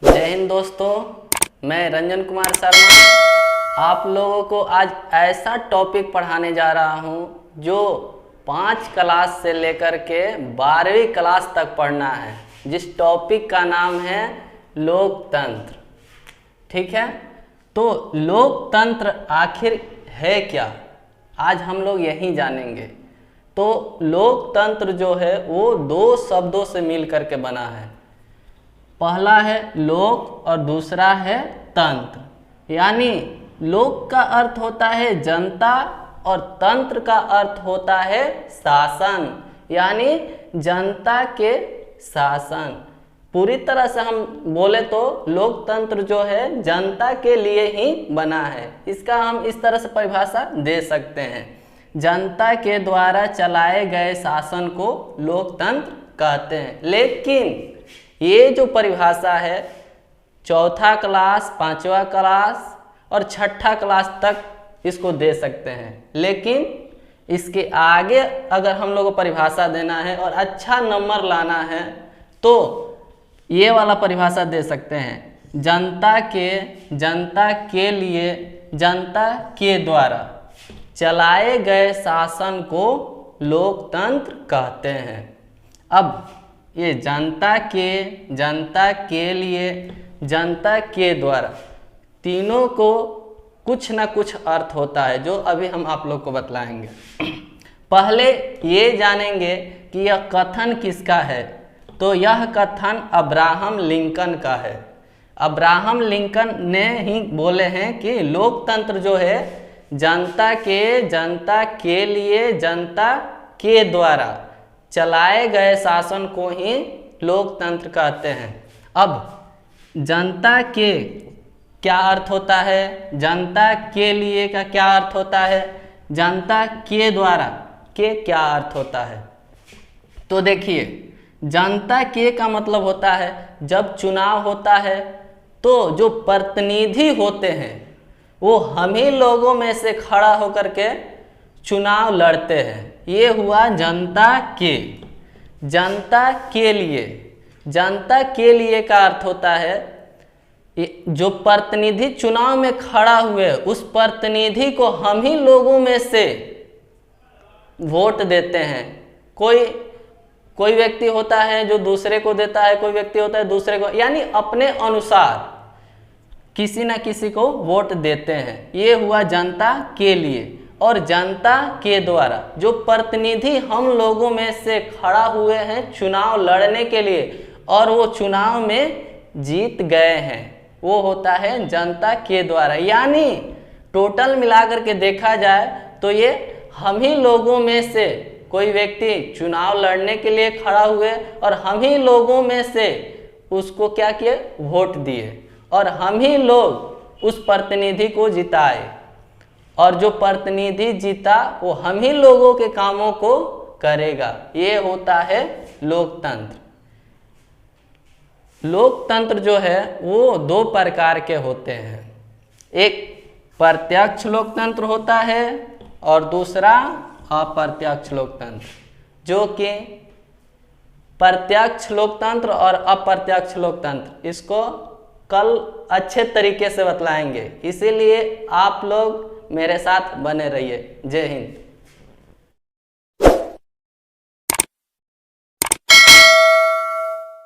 जय हिंद दोस्तों, मैं रंजन कुमार शर्मा आप लोगों को आज ऐसा टॉपिक पढ़ाने जा रहा हूं जो 5 क्लास से लेकर के 12वीं क्लास तक पढ़ना है, जिस टॉपिक का नाम है लोकतंत्र। ठीक है, तो लोकतंत्र आखिर है क्या, आज हम लोग यही जानेंगे। तो लोकतंत्र जो है वो 2 शब्दों से मिल करके बना है। पहला है लोक और दूसरा है तंत्र। यानी लोक का अर्थ होता है जनता और तंत्र का अर्थ होता है शासन, यानी जनता के शासन। पूरी तरह से हम बोले तो लोकतंत्र जो है जनता के लिए ही बना है। इसका हम इस तरह से परिभाषा दे सकते हैं, जनता के द्वारा चलाए गए शासन को लोकतंत्र कहते हैं। लेकिन ये जो परिभाषा है 4था क्लास, 5वां क्लास और 6ठा क्लास तक इसको दे सकते हैं, लेकिन इसके आगे अगर हम लोग को परिभाषा देना है और अच्छा नंबर लाना है तो ये वाला परिभाषा दे सकते हैं, जनता के लिए, जनता के द्वारा चलाए गए शासन को लोकतंत्र कहते हैं। अब ये जनता के लिए, जनता के द्वारा, तीनों को कुछ ना कुछ अर्थ होता है जो अभी हम आप लोग को बतलाएंगे। पहले ये जानेंगे कि यह कथन किसका है। तो यह कथन अब्राहम लिंकन का है। अब्राहम लिंकन ने ही बोले हैं कि लोकतंत्र जो है जनता के लिए, जनता के द्वारा चलाए गए शासन को ही लोकतंत्र कहते हैं। अब जनता के क्या अर्थ होता है, जनता के लिए का क्या अर्थ होता है, जनता के द्वारा के क्या अर्थ होता है। तो देखिए, जनता के का मतलब होता है जब चुनाव होता है तो जो प्रतिनिधि होते हैं वो हम ही लोगों में से खड़ा होकर के चुनाव लड़ते हैं। ये हुआ जनता के। जनता के लिए, जनता के लिए का अर्थ होता है जो प्रतिनिधि चुनाव में खड़ा हुए उस प्रतिनिधि को हम ही लोगों में से वोट देते हैं। कोई व्यक्ति होता है जो दूसरे को देता है, कोई व्यक्ति होता है दूसरे को, यानी अपने अनुसार किसी न किसी को वोट देते हैं। ये हुआ जनता के लिए। और जनता के द्वारा जो प्रतिनिधि हम लोगों में से खड़ा हुए हैं चुनाव लड़ने के लिए और वो चुनाव में जीत गए हैं, वो होता है जनता के द्वारा। यानी टोटल मिलाकर के देखा जाए तो ये हम ही लोगों में से कोई व्यक्ति चुनाव लड़ने के लिए खड़ा हुए और हम ही लोगों में से उसको क्या किए, वोट दिए, और हम ही लोग उस प्रतिनिधि को जिताए, और जो प्रतिनिधि जीता वो हम ही लोगों के कामों को करेगा। ये होता है लोकतंत्र। लोकतंत्र जो है वो 2 प्रकार के होते हैं। एक प्रत्यक्ष लोकतंत्र होता है और दूसरा अप्रत्यक्ष लोकतंत्र। जो कि प्रत्यक्ष लोकतंत्र और अप्रत्यक्ष लोकतंत्र इसको कल अच्छे तरीके से बतलाएंगे, इसीलिए आप लोग मेरे साथ बने रहिए। जय हिंद।